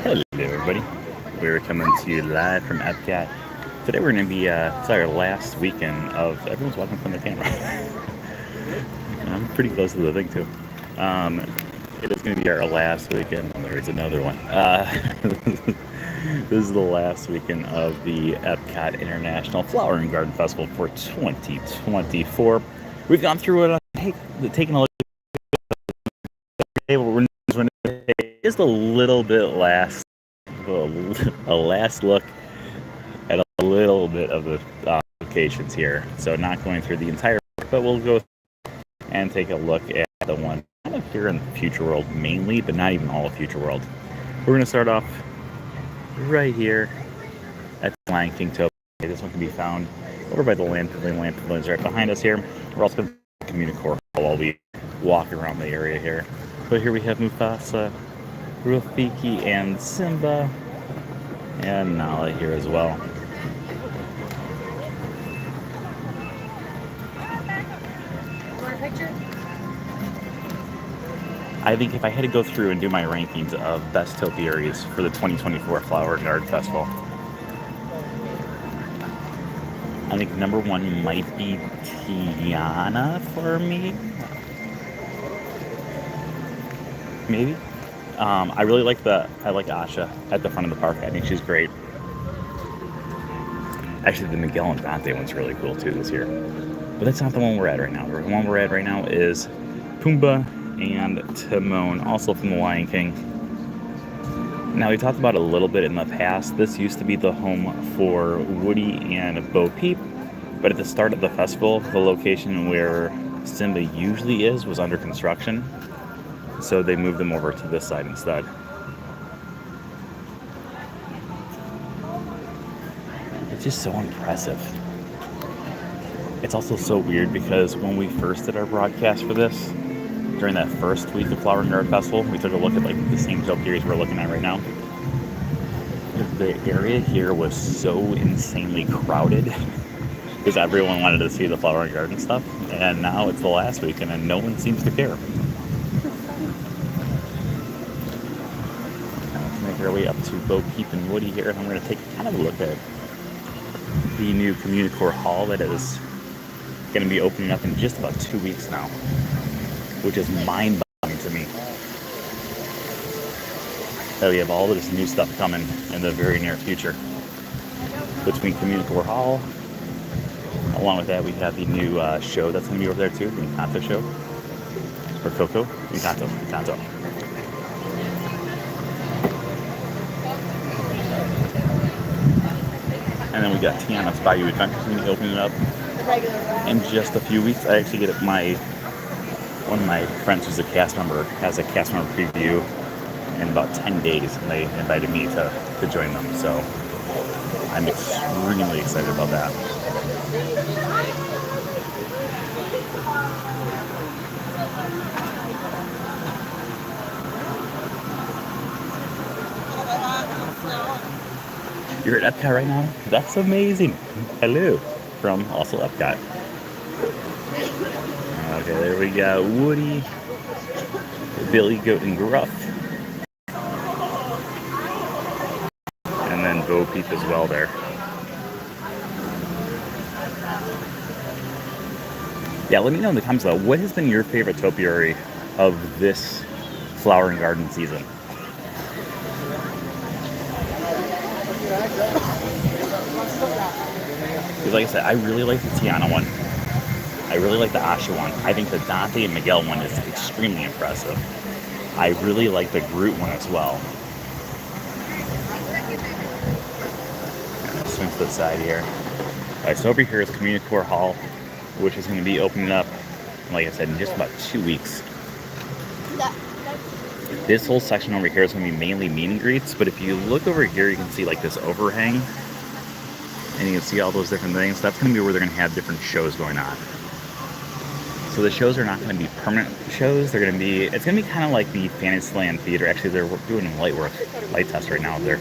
Hello, everybody. We're coming to you live from Epcot. Today we're going to be, it's our last weekend of, everyone's walking from the camera. I'm pretty close to the thing, too. Um, it is going to be our last weekend. Oh, there's another one. This is the last weekend of the Epcot International Flower and Garden Festival for 2024. We've gone through it, taking a look at the table. We're just a little bit a last look at a little bit of the locations here. So not going through the entire, but we'll go and take a look at the one kind of here in Future World mainly, but not even all of Future World. We're going to start off right here at the Lion King Topia. This one can be found over by the Land Pavilion. Land Pavilion's right behind us here. We're also going to the community core hall while we walk around the area here. But here we have Mufasa, Rafiki, and Simba, and Nala here as well. I think if I had to go through and do my rankings of best topiaries for the 2024 Flower and Garden Festival, I think number one might be Tiana for me. Maybe. I really like Asha at the front of the park. I think she's great. Actually, the Miguel and Dante one's really cool too this year. But that's not the one we're at right now. The one we're at right now is Pumbaa and Timon, also from the Lion King. Now, we talked about it a little bit in the past. This used to be the home for Woody and Bo Peep, but at the start of the festival, the location where Simba usually is was under construction. So they moved them over to this side instead. It's just so impressive. It's also so weird because when we first did our broadcast for this, during that first week of Flower and Garden Festival, we took a look at like the same topiaries we're looking at right now. The area here was so insanely crowded because everyone wanted to see the Flower and Garden stuff, and now it's the last weekend and no one seems to care. Our way up to Bo Peep and Woody here, and I'm going to take kind of a look at the new community core hall that is going to be opening up in just about 2 weeks now, which is mind-boggling to me that we have all of this new stuff coming in the very near future. Between community core hall, along with that, we have the new show that's going to be over there too, the Encanto show, or Coco, Encanto. And then we got Tiana's Bayou Adventures going to be opening up in just a few weeks. I actually get one of my friends who's a cast member has a cast member preview in about 10 days, and they invited me to join them. So I'm extremely excited about that. You're at Epcot right now? That's amazing. Hello from also Epcot. Okay, there we go. Woody, Billy Goat and Gruff. And then Bo Peep as well there. Yeah, let me know in the comments though, what has been your favorite topiary of this Flower and Garden season? Because like I said, I really like the Tiana one. I really like the Asha one. I think the Dante and Miguel one is extremely impressive. I really like the Groot one as well. Swing to the side here. Alright, so over here is Community Core Hall, which is going to be opening up, like I said, in just about 2 weeks. This whole section over here is going to be mainly meet and greets, but if you look over here, you can see like this overhang, and you can see all those different things. That's going to be where they're going to have different shows going on. So the shows are not going to be permanent shows. They're going to be, it's going to be kind of like the Fantasyland Theater. Actually, they're doing a light test right now there.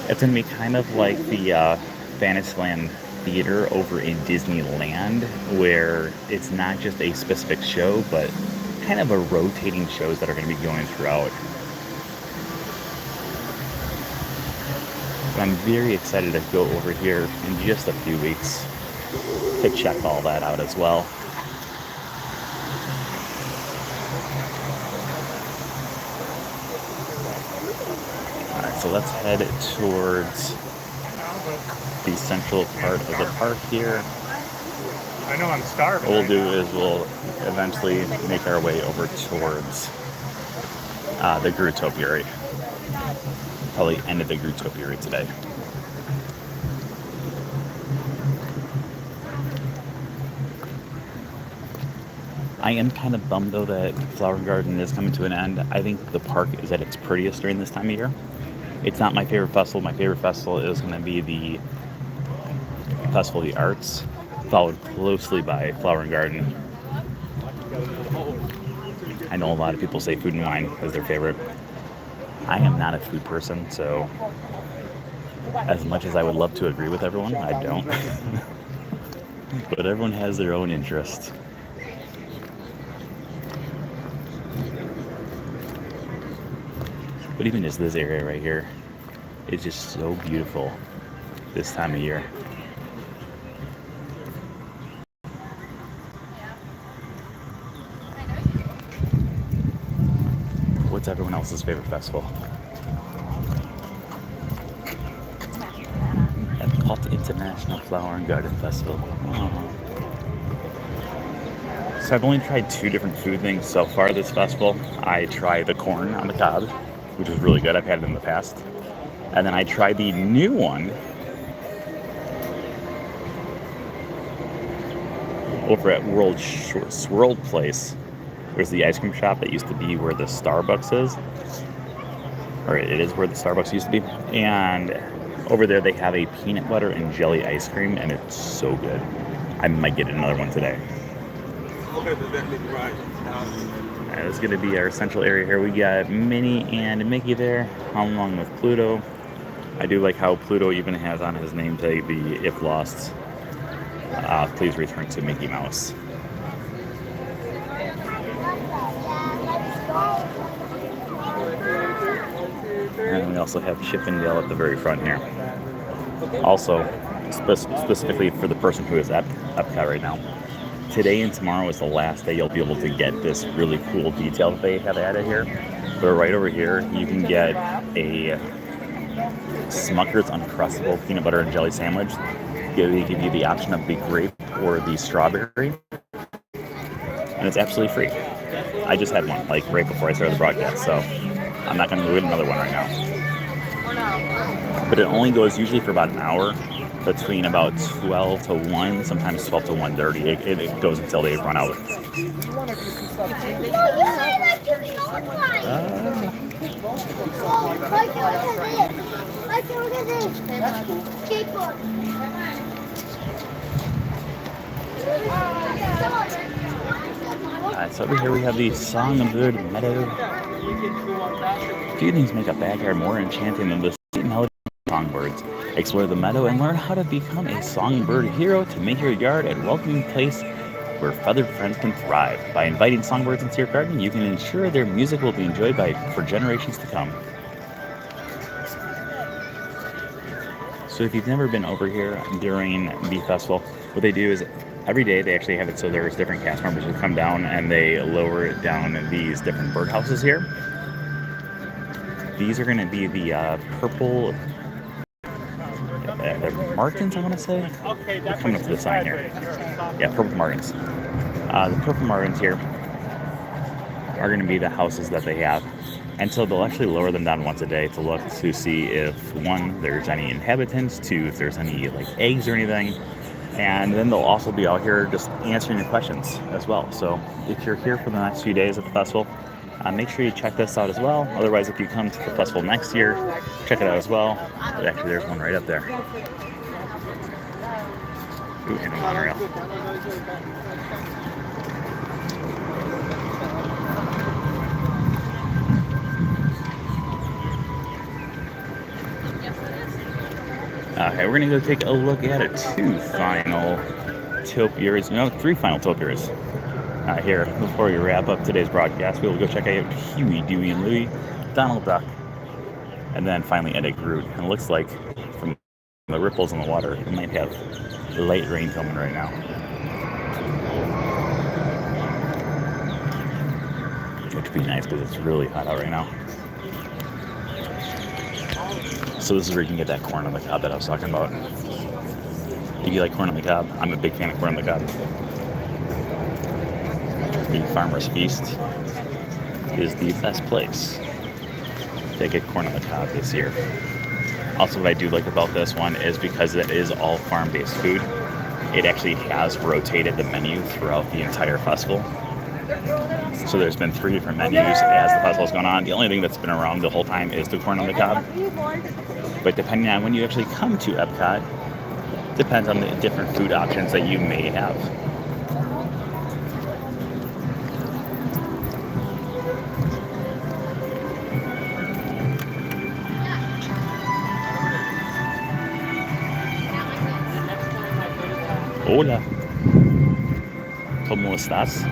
It's going to be kind of like the Fantasyland Theater over in Disneyland, where it's not just a specific show, but kind of a rotating shows that are going to be going throughout. But I'm very excited to go over here in just a few weeks to check all that out as well. Alright, so let's head towards the central part of the park here. I know I'm starving. What we'll do is we'll eventually make our way over towards the Gru Topiary. Probably end of the Gru Topiary today. I am kind of bummed though that Flower Garden is coming to an end. I think the park is at its prettiest during this time of year. It's not my favorite festival. My favorite festival is going to be the Festival of the Arts, followed closely by Flower and Garden. I know a lot of people say Food and Wine is their favorite. I am not a food person, so as much as I would love to agree with everyone, I don't. But everyone has their own interests. But even just this area right here is just so beautiful this time of year. What's everyone else's favorite festival? Epcot International Flower and Garden Festival. Oh. So I've only tried 2 different food things so far this festival. I tried the corn on the cob, which was really good. I've had it in the past. And then I tried the new one over at World Place. There's the ice cream shop that used to be where the Starbucks is. Or it is where the Starbucks used to be. And over there they have a peanut butter and jelly ice cream, and it's so good. I might get another one today. This is going to be our central area here. We got Minnie and Mickey there, along with Pluto. I do like how Pluto even has on his name tag the "If lost, please return to Mickey Mouse." And we also have Chip and Dale at the very front here. Also, specifically for the person who is at Epcot right now, today and tomorrow is the last day you'll be able to get this really cool detail that they have added here. But right over here, you can get a Smucker's Uncrustable Peanut Butter and Jelly Sandwich. They give you the option of the grape or the strawberry. And it's absolutely free. I just had one, like, right before I started the broadcast, so I'm not going to get another one right now. But it only goes usually for about an hour, between about 12 to 1, sometimes 12 to 1:30. It goes until they run out. So over here we have the Songbird Meadow. Few things make a backyard more enchanting than the sweet melody of songbirds. Explore the meadow and learn how to become a songbird hero to make your yard a welcoming place where feathered friends can thrive. By inviting songbirds into your garden, you can ensure their music will be enjoyed for generations to come. So if you've never been over here during the festival, what they do is every day they actually have it so there's different cast members who come down and they lower down these different birdhouses here. These are going to be the purple martins, I want to say. We're coming up to the sign here. Yeah, purple martins. The purple martins here are going to be the houses that they have. And so they'll actually lower them down once a day to look to see if, 1, there's any inhabitants, 2, if there's any like eggs or anything. And then they'll also be out here just answering your questions as well. So if you're here for the next few days at the festival, make sure you check this out as well. Otherwise, if you come to the festival next year, check it out as well. But actually, there's one right up there. Ooh, and a monorail. Okay, we're going to go take a look at 2 final topiaries. No, 3 final topiaries. Here, before we wrap up today's broadcast, we will go check out Huey, Dewey, and Louie, Donald Duck, and then finally end at Groot. And it looks like from the ripples in the water, it might have light rain coming right now. Which would be nice because it's really hot out right now. So this is where you can get that corn on the cob that I was talking about. Do you like corn on the cob? I'm a big fan of corn on the cob. The Farmer's Feast is the best place to get corn on the cob this year. Also, what I do like about this one is because it is all farm-based food, it actually has rotated the menu throughout the entire festival. So there's been 3 different menus as the festival's gone on. The only thing that's been around the whole time is the corn on the cob. But depending on when you actually come to Epcot, depends on the different food options that you may have. Hola. ¿Cómo estás?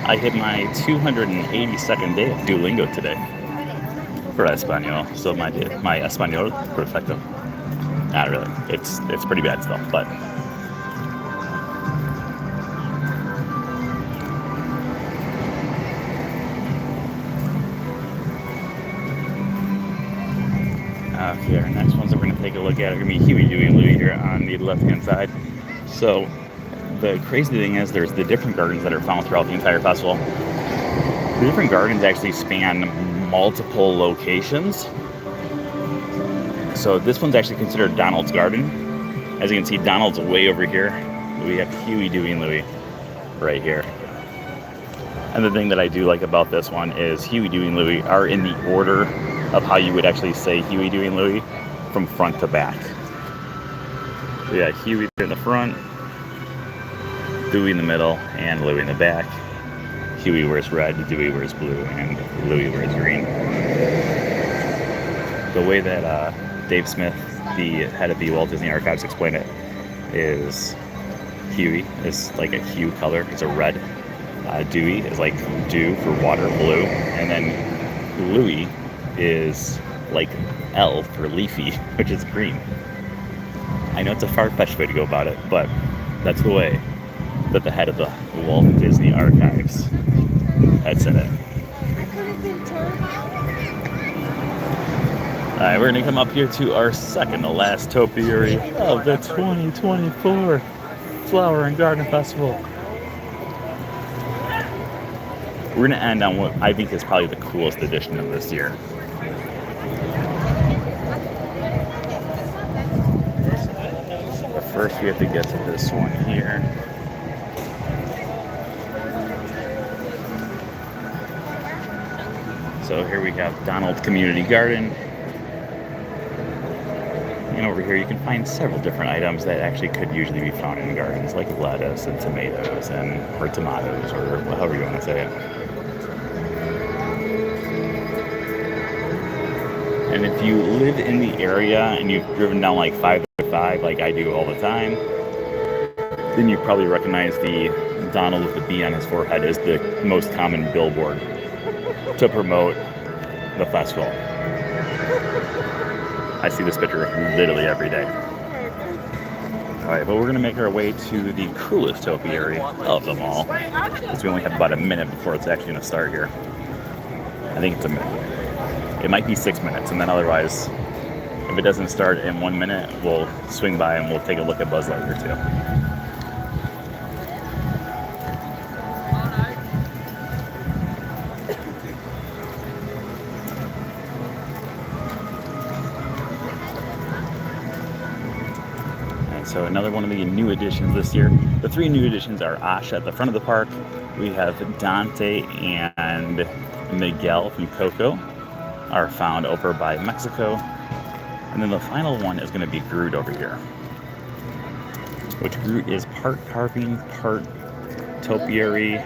I hit my 282nd day of Duolingo today for Espanol. So my Espanol perfecto. Not really. It's pretty bad still, but okay, our next ones that we're going to take a look at are going to be Huey, Dewey, and Louie here on the left-hand side. So the crazy thing is there's the different gardens that are found throughout the entire festival. The different gardens actually span multiple locations. So this one's actually considered Donald's Garden. As you can see, Donald's way over here. We have Huey, Dewey, and Louie right here. And the thing that I do like about this one is Huey, Dewey, and Louie are in the order of how you would actually say Huey, Dewey, and Louie from front to back. We got Huey in the front, Dewey in the middle, and Louie in the back. Huey wears red, Dewey wears blue, and Louie wears green. The way that Dave Smith, the head of the Walt Disney Archives, explained it is Huey is like a hue color. It's a red. Dewey is like dew for water, blue. And then Louie is like L for leafy, which is green. I know it's a far-fetched way to go about it, but that's the way that the head of the Walt Disney Archives had said it. Alright, we're going to come up here to our second to last topiary of the 2024 Flower and Garden Festival. We're going to end on what I think is probably the coolest edition of this year. But first we have to get to this one here. So here we have Donald Community Garden. And over here you can find several different items that actually could usually be found in gardens, like lettuce and tomatoes or tomatoes, or however you want to say it. And if you live in the area and you've driven down like 505 like I do all the time, then you probably recognize the Donald with the bee on his forehead as the most common billboard to promote the festival. I see this picture literally every day. Alright, but we're going to make our way to the coolest topiary of them all, because we only have about a minute before it's actually going to start here. I think it's a minute. It might be 6 minutes, and then otherwise, if it doesn't start in 1 minute, we'll swing by and we'll take a look at Buzz Lightyear too. So another one of the new additions this year. The 3 new additions are Asha at the front of the park. We have Dante and Miguel from Coco are found over by Mexico. And then the final one is going to be Groot over here. Which Groot is part carving, part topiary,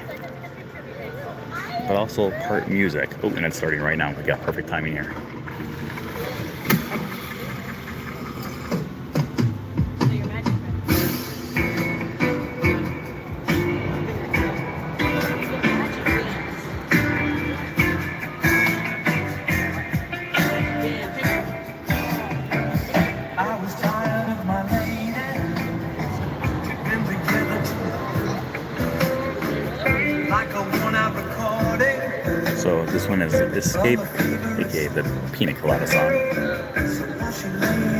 but also part music. Oh, and it's starting right now. We got perfect timing here. Escape, aka the Pina Colada song.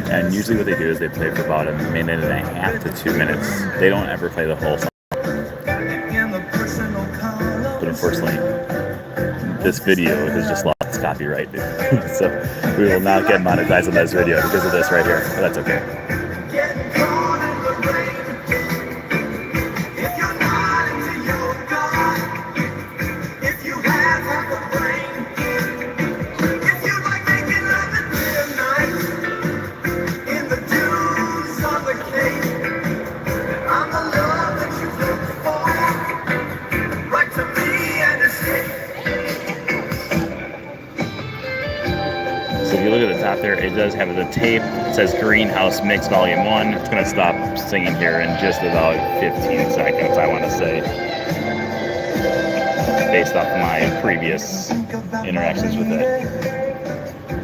And usually what they do is they play for about a minute and a half to 2 minutes. They don't ever play the whole song. But unfortunately, this video has just lost copyright. So we will not get monetized on this video because of this right here. But that's okay. So if you look at the top there, it does have the tape. It says Greenhouse Mix Volume 1. It's going to stop singing here in just about 15 seconds, I want to say. Based off my previous interactions with it.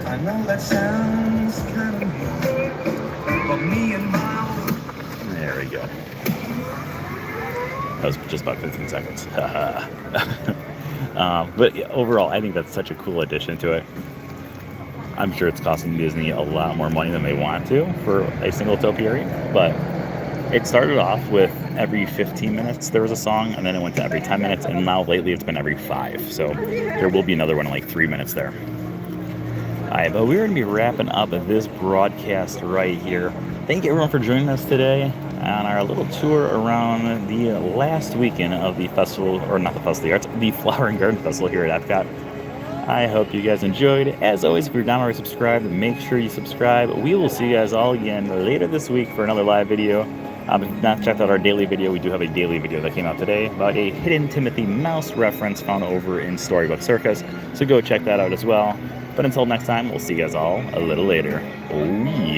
I know that sounds kind of mean, but me and there we go. That was just about 15 seconds. But yeah, overall, I think that's such a cool addition to it. I'm sure it's costing Disney a lot more money than they want to for a single topiary, but it started off with every 15 minutes there was a song, and then it went to every 10 minutes, and now lately it's been every 5. So there will be another one in like 3 minutes there. Alright, but we're going to be wrapping up this broadcast right here. Thank you everyone for joining us today on our little tour around the last weekend of the festival, or not the Festival of the Arts, the Flower and Garden Festival here at Epcot. I hope you guys enjoyed. As always, if you're not already subscribed, make sure you subscribe. We will see you guys all again later this week for another live video. If you've not checked out our daily video, we do have a daily video that came out today about a hidden Timothy Mouse reference found over in Storybook Circus. So go check that out as well. But until next time, we'll see you guys all a little later. Oh yeah.